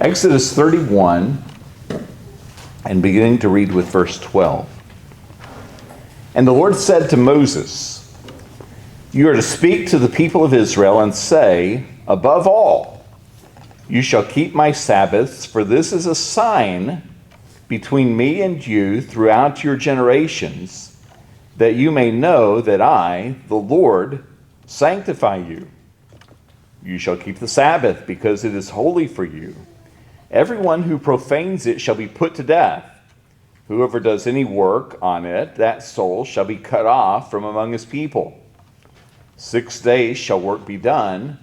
Exodus 31, and beginning to read with verse 12. And the Lord said to Moses, "You are to speak to the people of Israel and say, above all, you shall keep my Sabbaths, for this is a sign between me and you throughout your generations, that you may know that I, the Lord, sanctify you. You shall keep the Sabbath, because it is holy for you. Everyone who profanes it shall be put to death. Whoever does any work on it, that soul shall be cut off from among his people. 6 days shall work be done,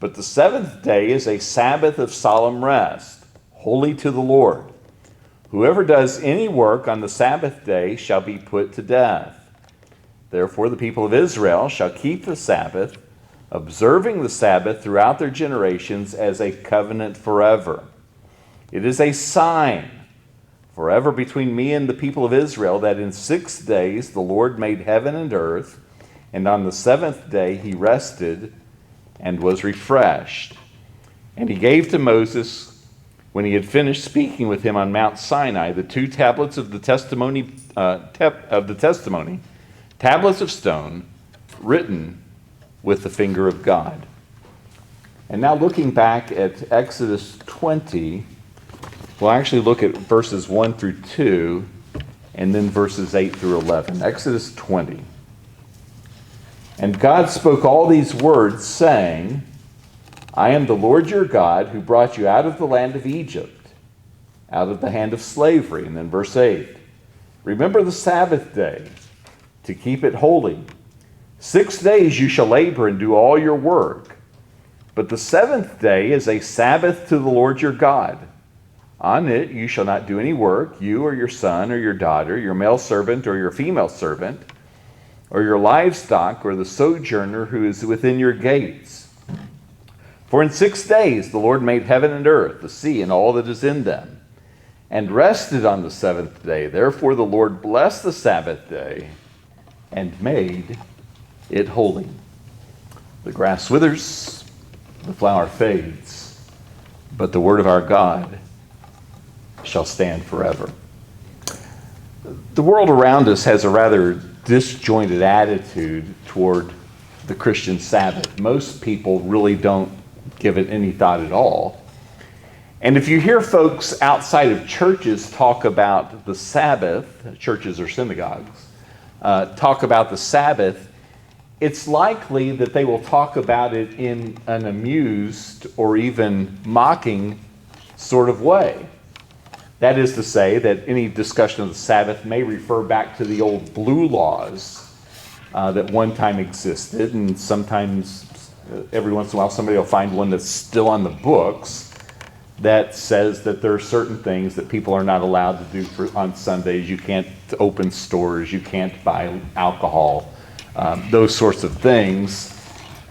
but the seventh day is a Sabbath of solemn rest, holy to the Lord. Whoever does any work on the Sabbath day shall be put to death. Therefore the people of Israel shall keep the Sabbath, observing the Sabbath throughout their generations as a covenant forever. It is a sign forever between me and the people of Israel, that in 6 days the Lord made heaven and earth, and on the seventh day he rested and was refreshed. And he gave to Moses, when he had finished speaking with him on Mount Sinai, the 2 tablets of the testimony, tablets of stone, written with the finger of God." And now looking back at Exodus 20, we'll actually look at verses 1 through 2, and then verses 8 through 11. Exodus 20. "And God spoke all these words, saying, I am the Lord your God, who brought you out of the land of Egypt, out of the hand of slavery." And then verse 8. "Remember the Sabbath day, to keep it holy. 6 days you shall labor and do all your work. But the seventh day is a Sabbath to the Lord your God. On it you shall not do any work, you or your son or your daughter, your male servant or your female servant, or your livestock, or the sojourner who is within your gates. For in 6 days the Lord made heaven and earth, the sea, and all that is in them, and rested on the seventh day. Therefore the Lord blessed the Sabbath day and made it holy." The grass withers, the flower fades, but the word of our God shall stand forever. The world around us has a rather disjointed attitude toward the Christian Sabbath. Most people really don't give it any thought at all. And if you hear folks outside of churches talk about the Sabbath, churches or synagogues, talk about the Sabbath, it's likely that they will talk about it in an amused or even mocking sort of way. That is to say that any discussion of the Sabbath may refer back to the old blue laws that one time existed, and sometimes, every once in a while, somebody will find one that's still on the books that says that there are certain things that people are not allowed to do on Sundays. You can't open stores, you can't buy alcohol, those sorts of things.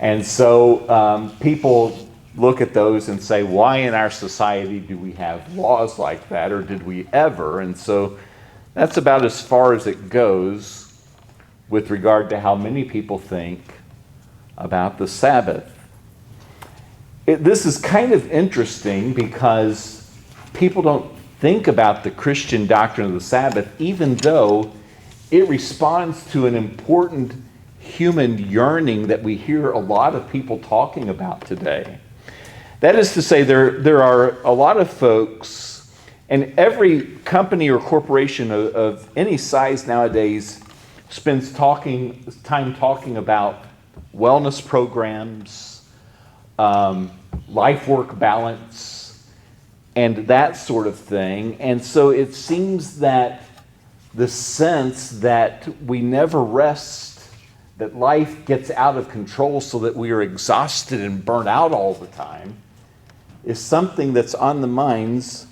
And so people look at those and say, why in our society do we have laws like that, or did we ever? And so that's about as far as it goes with regard to how many people think about the Sabbath. This is kind of interesting because people don't think about the Christian doctrine of the Sabbath, even though it responds to an important human yearning that we hear a lot of people talking about today. That is to say, there are a lot of folks, and every company or corporation of any size nowadays spends time talking about wellness programs, life-work balance, and that sort of thing. And so it seems that the sense that we never rest, that life gets out of control so that we are exhausted and burnt out all the time, is something that's on the minds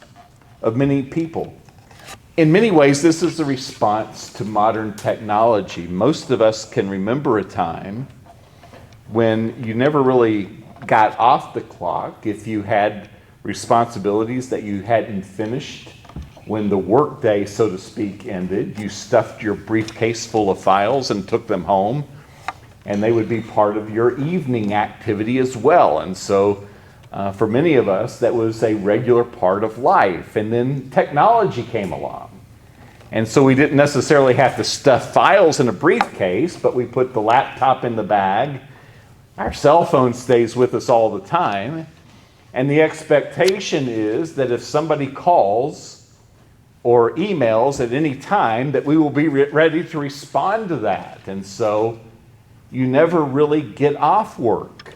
of many people. In many ways, this is a response to modern technology. Most of us can remember a time when you never really got off the clock if you had responsibilities that you hadn't finished. When the workday, so to speak, ended, you stuffed your briefcase full of files and took them home, and they would be part of your evening activity as well. And so For many of us, that was a regular part of life. And then technology came along. And so we didn't necessarily have to stuff files in a briefcase, but we put the laptop in the bag. Our cell phone stays with us all the time. And the expectation is that if somebody calls or emails at any time, that we will be ready to respond to that. And so you never really get off work.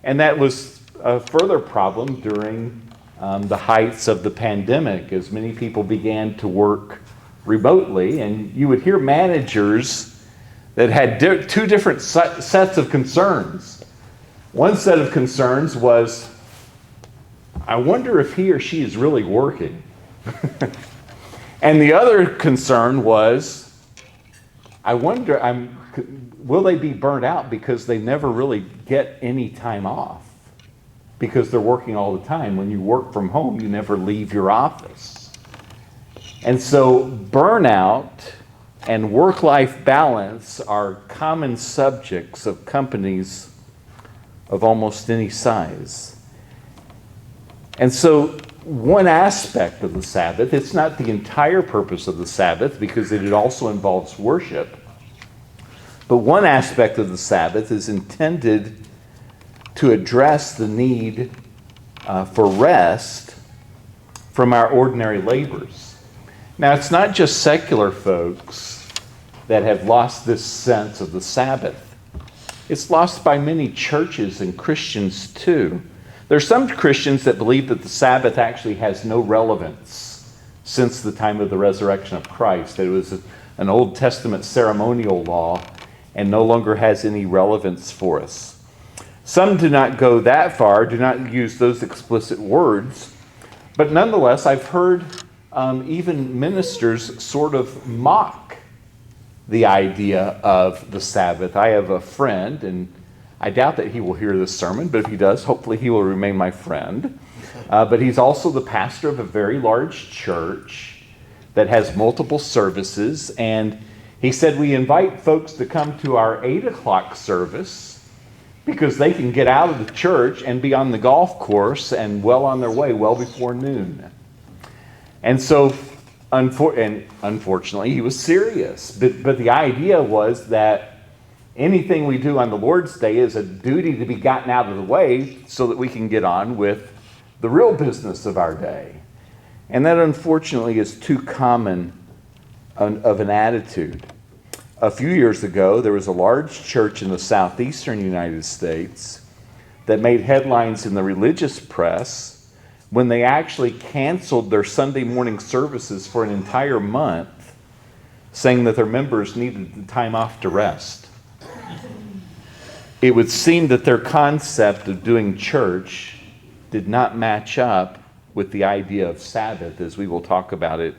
And that was a further problem during the heights of the pandemic, as many people began to work remotely. And you would hear managers that had two different sets of concerns. One set of concerns was, I wonder if he or she is really working. And the other concern was, I wonder, will they be burnt out because they never really get any time off? Because they're working all the time. When you work from home, you never leave your office. And so burnout and work-life balance are common subjects of companies of almost any size. And so one aspect of the Sabbath, it's not the entire purpose of the Sabbath because it also involves worship, but one aspect of the Sabbath is intended to address the need for rest from our ordinary labors. Now, it's not just secular folks that have lost this sense of the Sabbath. It's lost by many churches and Christians too. There are some Christians that believe that the Sabbath actually has no relevance since the time of the resurrection of Christ. That it was an Old Testament ceremonial law and no longer has any relevance for us. Some do not go that far, do not use those explicit words, but nonetheless, I've heard even ministers sort of mock the idea of the Sabbath. I have a friend, and I doubt that he will hear this sermon, but if he does, hopefully he will remain my friend. But he's also the pastor of a very large church that has multiple services, and he said we invite folks to come to our 8 o'clock service because they can get out of the church and be on the golf course and well on their way well before noon. And so, unfortunately, he was serious. But the idea was that anything we do on the Lord's Day is a duty to be gotten out of the way so that we can get on with the real business of our day. And that, unfortunately, is too common of an attitude. A few years ago, there was a large church in the southeastern United States that made headlines in the religious press when they actually canceled their Sunday morning services for an entire month, saying that their members needed the time off to rest. It would seem that their concept of doing church did not match up with the idea of Sabbath, as we will talk about it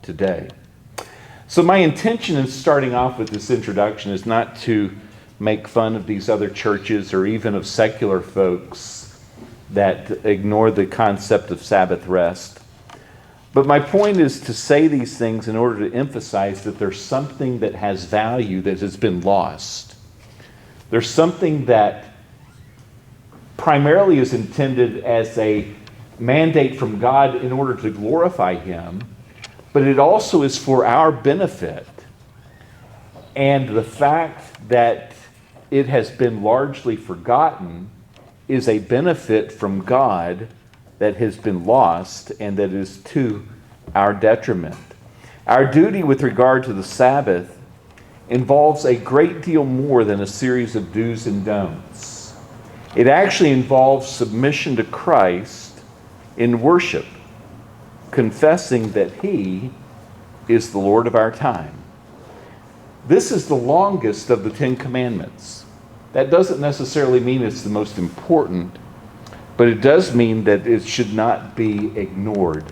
today. So my intention in starting off with this introduction is not to make fun of these other churches or even of secular folks that ignore the concept of Sabbath rest. But my point is to say these things in order to emphasize that there's something that has value that has been lost. There's something that primarily is intended as a mandate from God in order to glorify Him, but it also is for our benefit. And the fact that it has been largely forgotten is a benefit from God that has been lost and that is to our detriment. Our duty with regard to the Sabbath involves a great deal more than a series of do's and don'ts. It actually involves submission to Christ in worship, confessing that He is the Lord of our time. This is the longest of the 10 Commandments. That doesn't necessarily mean it's the most important, but it does mean that it should not be ignored.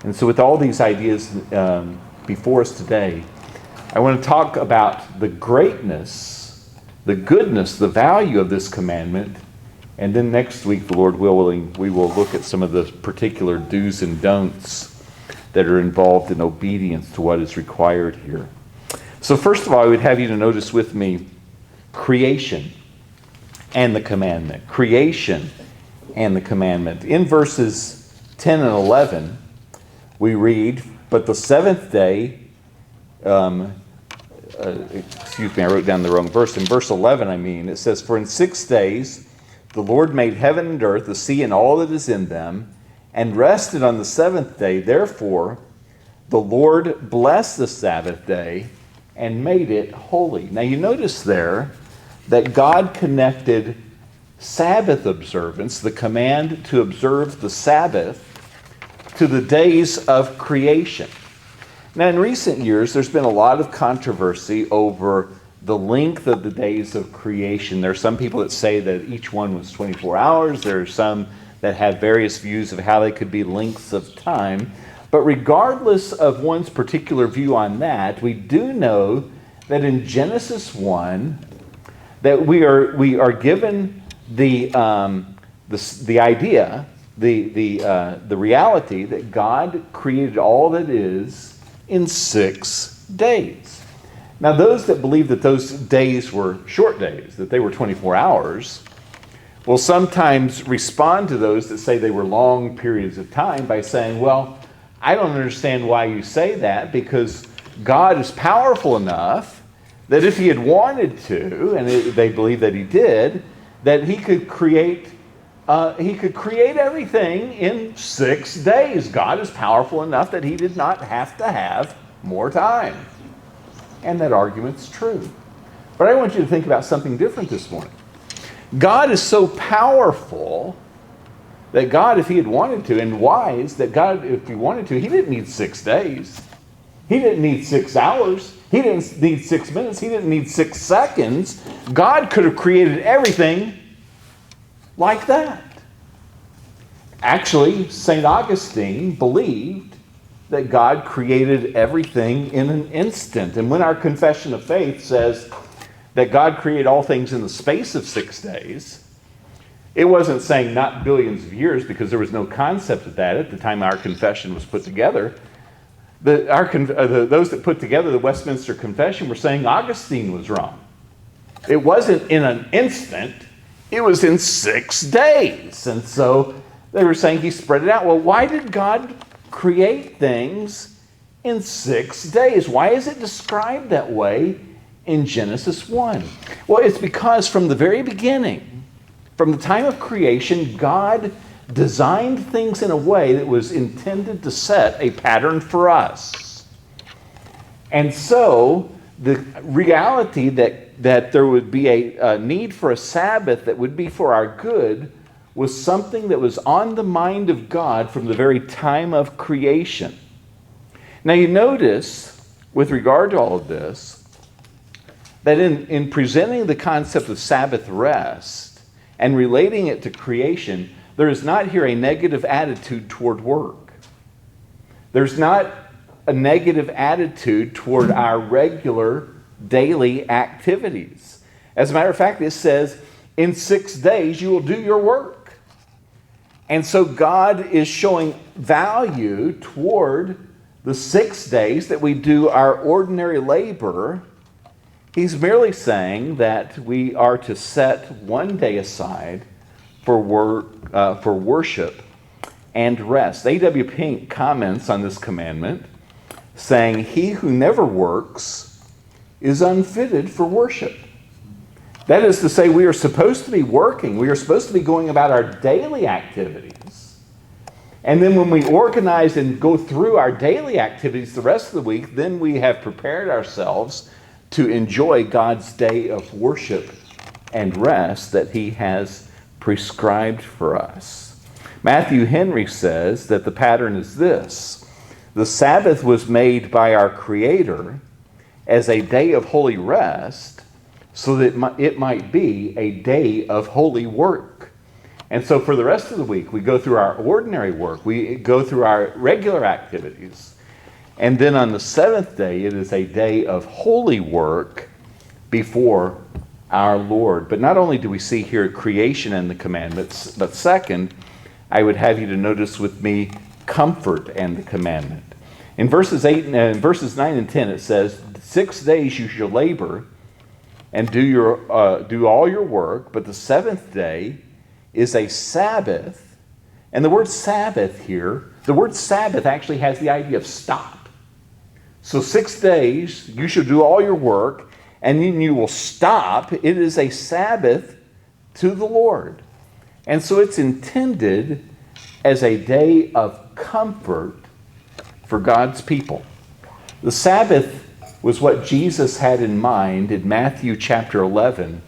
And so with all these ideas before us today, I want to talk about the greatness, the goodness, the value of this commandment. And then next week, the Lord willing, we will look at some of the particular do's and don'ts that are involved in obedience to what is required here. So first of all, I would have you to notice with me creation and the commandment. Creation and the commandment. In verses 10 and 11, we read, but the seventh day, excuse me, I wrote down the wrong verse. In verse 11, it says, for in 6 days the Lord made heaven and earth, the sea and all that is in them, and rested on the seventh day. Therefore, the Lord blessed the Sabbath day and made it holy. Now you notice there that God connected Sabbath observance, the command to observe the Sabbath, to the days of creation. Now in recent years, there's been a lot of controversy over the length of the days of creation. There are some people that say that each one was 24 hours. There are some that have various views of how they could be lengths of time. But regardless of one's particular view on that, we do know that in Genesis 1, that we are given the idea, the reality that God created all that is in 6 days. Now, those that believe that those days were short days, that they were 24 hours, will sometimes respond to those that say they were long periods of time by saying, well, I don't understand why you say that, because God is powerful enough that if he had wanted to, and they believe that he did, that he could create everything in 6 days. God is powerful enough that he did not have to have more time. And that argument's true. But I want you to think about something different this morning. God is so powerful that God, if he had wanted to, and wise, that God, if he wanted to, he didn't need 6 days. He didn't need 6 hours. He didn't need 6 minutes. He didn't need 6 seconds. God could have created everything like that. Actually, St. Augustine believed that God created everything in an instant. And when our confession of faith says that God created all things in the space of 6 days, it wasn't saying not billions of years, because there was no concept of that at the time our confession was put together. Those that put together the Westminster Confession were saying Augustine was wrong. It wasn't in an instant, it was in 6 days. And so they were saying he spread it out. Well, why did God create things in 6 days? Why is it described that way in Genesis 1? Well, it's because from the very beginning, from the time of creation, God designed things in a way that was intended to set a pattern for us. And so the reality that there would be a need for a Sabbath that would be for our good was something that was on the mind of God from the very time of creation. Now you notice, with regard to all of this, that in presenting the concept of Sabbath rest and relating it to creation, there is not here a negative attitude toward work. There's not a negative attitude toward our regular daily activities. As a matter of fact, it says, in 6 days you will do your work. And so God is showing value toward the 6 days that we do our ordinary labor. He's merely saying that we are to set one day aside for worship and rest. A.W. Pink comments on this commandment, saying, he who never works is unfitted for worship. That is to say, we are supposed to be working. We are supposed to be going about our daily activities. And then when we organize and go through our daily activities the rest of the week, then we have prepared ourselves to enjoy God's day of worship and rest that he has prescribed for us. Matthew Henry says that the pattern is this: the Sabbath was made by our Creator as a day of holy rest, so that it might be a day of holy work. And so for the rest of the week, we go through our ordinary work, we go through our regular activities, and then on the seventh day, it is a day of holy work before our Lord. But not only do we see here creation and the commandments, but second, I would have you to notice with me comfort and the commandment. In verses 9 and 10, it says, 6 days you shall labor and do all your work, but the seventh day is a Sabbath. And the word Sabbath here, the word Sabbath actually has the idea of stop. So 6 days, you should do all your work, and then you will stop. It is a Sabbath to the Lord. And so it's intended as a day of comfort for God's people. The Sabbath was what Jesus had in mind in Matthew chapter 11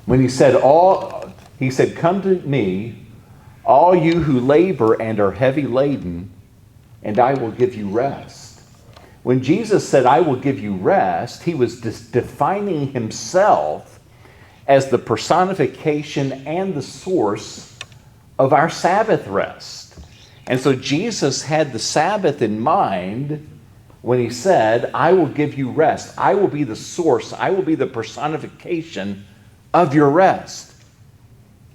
when he said, "Come to me, all you who labor and are heavy laden, and I will give you rest." When Jesus said, "I will give you rest," he was defining himself as the personification and the source of our Sabbath rest. And so Jesus had the Sabbath in mind when he said, "I will give you rest. I will be the source. I will be the personification of your rest."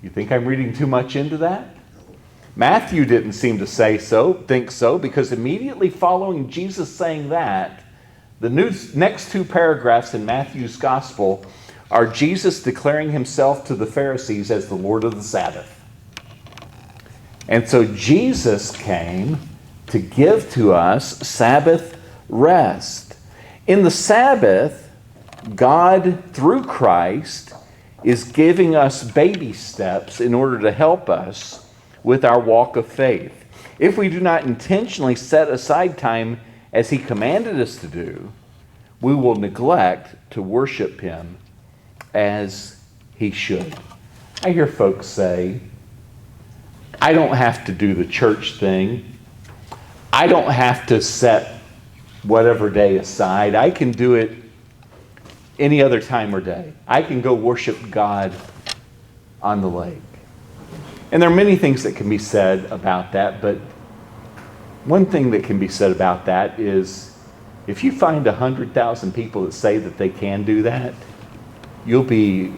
You think I'm reading too much into that? Matthew didn't seem to think so, because immediately following Jesus saying that, the next 2 paragraphs in Matthew's gospel are Jesus declaring himself to the Pharisees as the Lord of the Sabbath. And so Jesus came to give to us Sabbath rest. In the Sabbath, God, through Christ, is giving us baby steps in order to help us with our walk of faith. If we do not intentionally set aside time as he commanded us to do, we will neglect to worship him as he should. I hear folks say, "I don't have to do the church thing. I don't have to set whatever day aside. I can do it any other time or day. I can go worship God on the lake." And there are many things that can be said about that, but one thing that can be said about that is if you find 100,000 people that say that they can do that, it'll be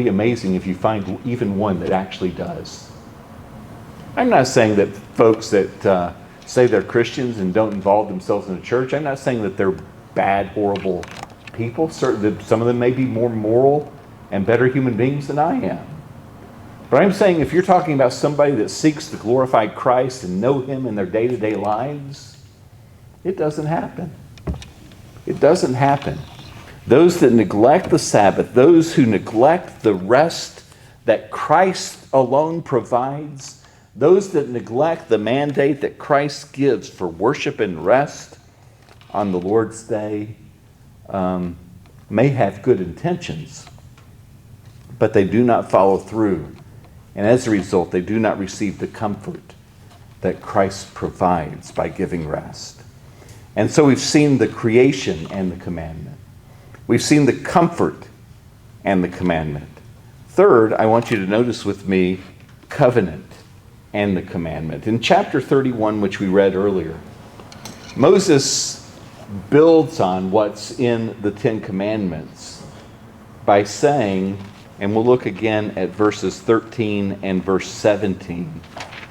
amazing if you find even one that actually does. I'm not saying that folks that say they're Christians and don't involve themselves in the church, I'm not saying that they're bad, horrible people. Certainly, some of them may be more moral and better human beings than I am. But I'm saying if you're talking about somebody that seeks to glorify Christ and know him in their day-to-day lives, it doesn't happen. It doesn't happen. Those that neglect the Sabbath, those who neglect the rest that Christ alone provides, those that neglect the mandate that Christ gives for worship and rest on the Lord's Day, may have good intentions, but they do not follow through. And as a result, they do not receive the comfort that Christ provides by giving rest. And so we've seen the creation and the commandment. We've seen the comfort and the commandment. Third, I want you to notice with me covenant and the commandment. In chapter 31, which we read earlier, Moses builds on what's in the 10 Commandments by saying, and we'll look again at verses 13 and verse 17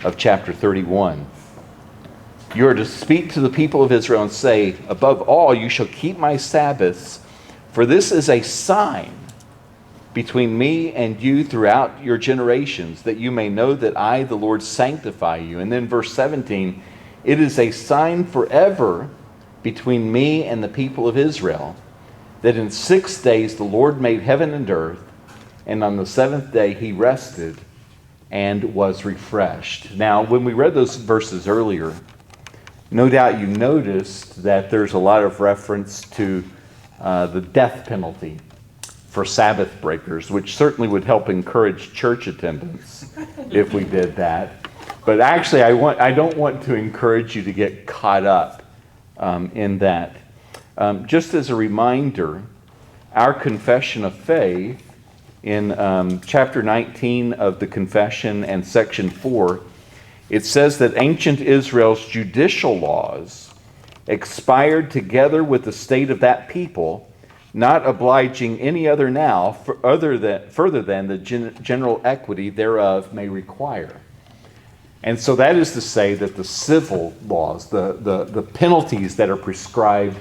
of chapter 31. "You are to speak to the people of Israel and say, 'Above all, you shall keep my Sabbaths, for this is a sign between me and you throughout your generations, that you may know that I, the Lord, sanctify you.'" And then verse 17, "It is a sign forever between me and the people of Israel, that in 6 days the Lord made heaven and earth, and on the 7th day he rested and was refreshed." Now, when we read those verses earlier, no doubt you noticed that there's a lot of reference to the death penalty for Sabbath breakers, which certainly would help encourage church attendance if we did that. But actually, I don't want to encourage you to get caught up in that. Just as a reminder, our confession of faith in chapter 19 of the confession and section 4, it says that ancient Israel's judicial laws expired together with the state of that people, not obliging any other now further than the general equity thereof may require. And so that is to say that the civil laws, the penalties that are prescribed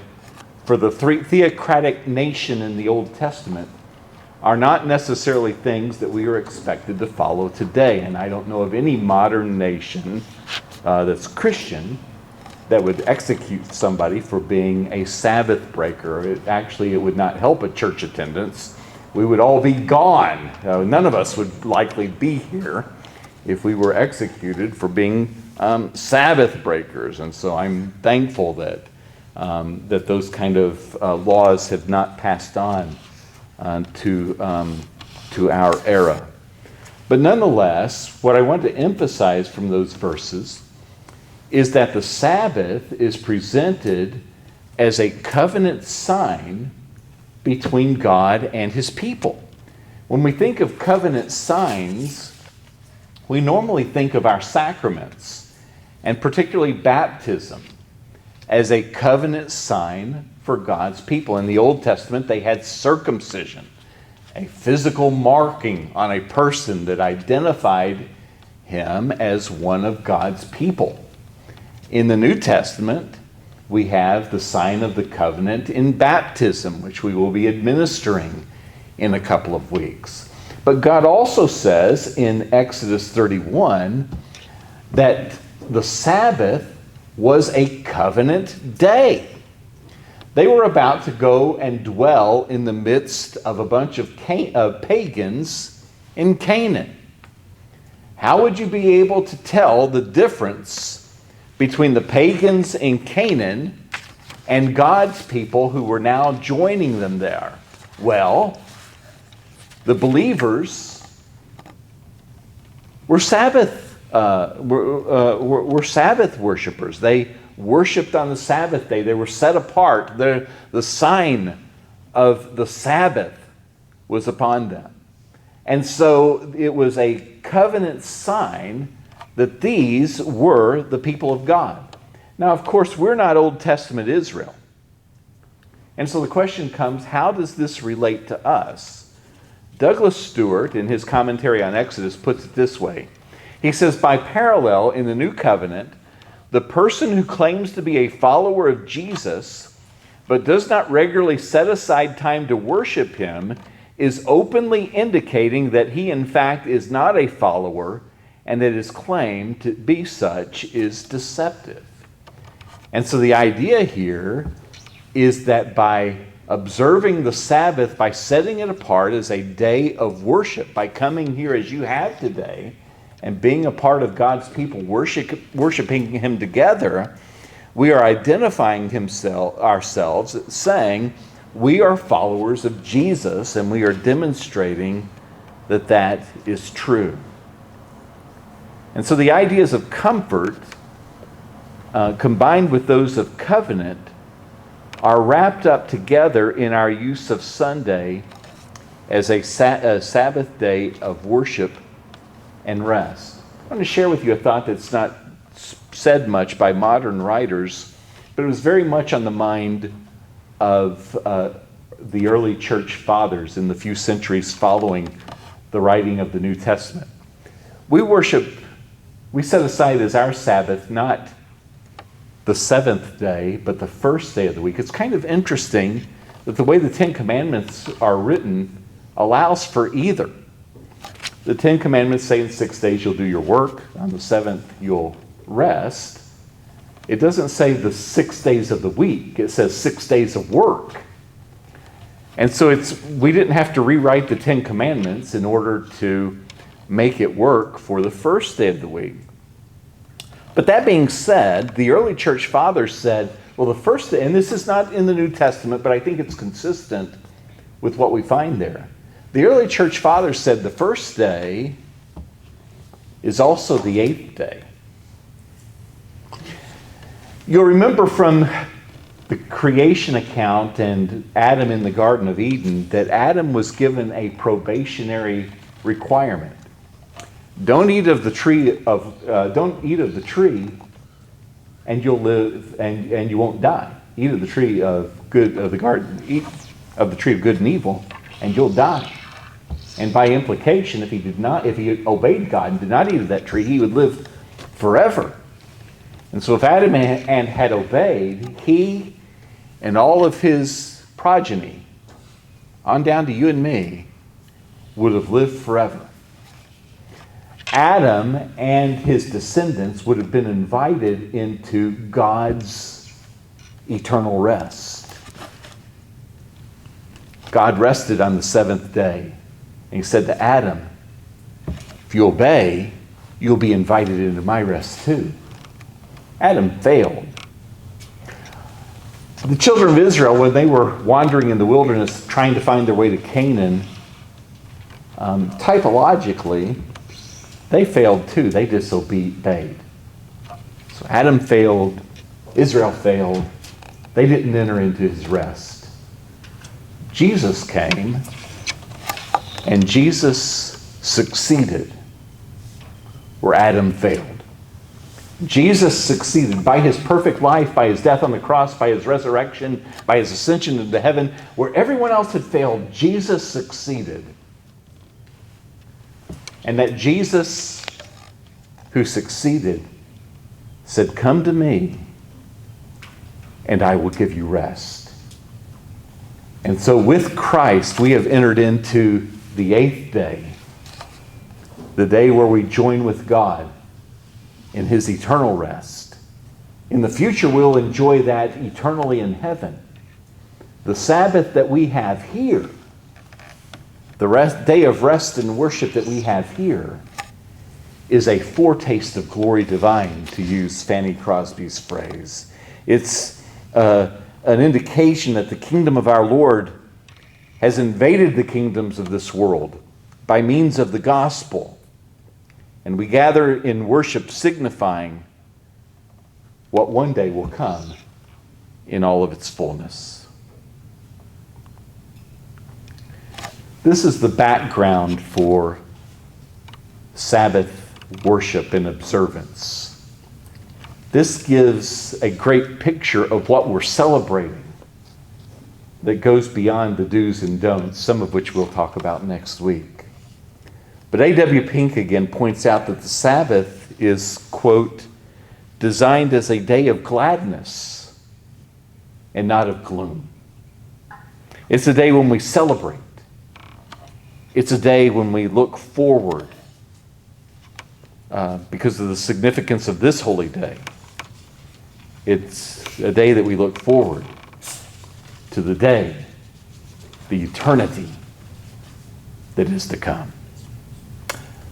for the theocratic nation in the Old Testament, are not necessarily things that we are expected to follow today. And I don't know of any modern nation that's Christian that would execute somebody for being a Sabbath breaker. It would not help a church attendance. We would all be gone. None of us would likely be here if we were executed for being Sabbath breakers. And so I'm thankful that those kind of laws have not passed on to our era. But nonetheless, what I want to emphasize from those verses is that the Sabbath is presented as a covenant sign between God and his people. When we think of covenant signs, we normally think of our sacraments, and particularly baptism, as a covenant sign for God's people. In the Old Testament, they had circumcision, a physical marking on a person that identified him as one of God's people. In the New Testament, we have the sign of the covenant in baptism, which we will be administering in a couple of weeks. But God also says in Exodus 31 that the Sabbath was a covenant day. They were about to go and dwell in the midst of a bunch of pagans in Canaan. How would you be able to tell the difference between the pagans in Canaan and God's people who were now joining them there? Well, the believers were Sabbath worshipers. They worshipped on the Sabbath day. They were set apart. The sign of the Sabbath was upon them. And so it was a covenant sign that these were the people of God. Now, of course, we're not Old Testament Israel. And so the question comes, how does this relate to us? Douglas Stewart, in his commentary on Exodus, puts it this way. He says, by parallel, in the New Covenant, the person who claims to be a follower of Jesus, but does not regularly set aside time to worship him, is openly indicating that he, in fact, is not a follower, and that his claim to be such is deceptive. And so the idea here is that by observing the Sabbath, by setting it apart as a day of worship, by coming here as you have today, and being a part of God's people, worshiping him together, we are identifying ourselves, saying we are followers of Jesus, and we are demonstrating that that is true. And so the ideas of comfort, combined with those of covenant, are wrapped up together in our use of Sunday as a Sabbath day of worship and rest. I want to share with you a thought that's not said much by modern writers, but it was very much on the mind of the early church fathers in the few centuries following the writing of the New Testament. We set aside as our Sabbath not the seventh day, but the first day of the week. It's kind of interesting that the way the Ten Commandments are written allows for either. The Ten Commandments say in 6 days you'll do your work, on the seventh you'll rest. It doesn't say the 6 days of the week, it says 6 days of work. And so we didn't have to rewrite the Ten Commandments in order to make it work for the first day of the week. But that being said, the early church fathers said, well, the first day, and this is not in the New Testament, but I think it's consistent with what we find there. The early church fathers said the first day is also the eighth day. You'll remember from the creation account and Adam in the Garden of Eden that Adam was given a probationary requirement. Don't eat of the tree and you'll live and you won't die. Eat of the tree of the garden, eat of the tree of good and evil, and you'll die. And by implication, if he obeyed God and did not eat of that tree, he would live forever. And so if Adam had obeyed, he and all of his progeny, on down to you and me, would have lived forever. Adam and his descendants would have been invited into God's eternal rest. God rested on the seventh day. And he said to Adam, if you obey, you'll be invited into my rest too. Adam failed. The children of Israel, when they were wandering in the wilderness trying to find their way to Canaan, typologically, they failed too. They disobeyed. So Adam failed. Israel failed. They didn't enter into his rest. Jesus came, and Jesus succeeded where Adam failed. Jesus succeeded by his perfect life, by his death on the cross, by his resurrection, by his ascension into heaven. Where everyone else had failed, Jesus succeeded. And that Jesus who succeeded said, come to me and I will give you rest. And so with Christ, we have entered into the eighth day, the day where we join with God in his eternal rest. In the future, we'll enjoy that eternally in heaven. The Sabbath that we have here, the day of rest and worship that we have here, is a foretaste of glory divine, to use Fanny Crosby's phrase. It's an indication that the kingdom of our Lord has invaded the kingdoms of this world by means of the gospel. And we gather in worship signifying what one day will come in all of its fullness. This is the background for Sabbath worship and observance. This gives a great picture of what we're celebrating that goes beyond the do's and don'ts, some of which we'll talk about next week. But A.W. Pink again points out that the Sabbath is, quote, designed as a day of gladness and not of gloom. It's a day when we celebrate. It's a day when we look forward because of the significance of this holy day. It's a day that we look forward to the day, the eternity that is to come.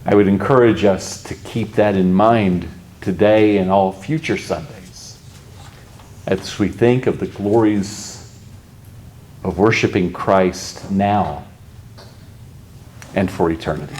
I would encourage us to keep that in mind today and all future Sundays as we think of the glories of worshiping Christ now and for eternity.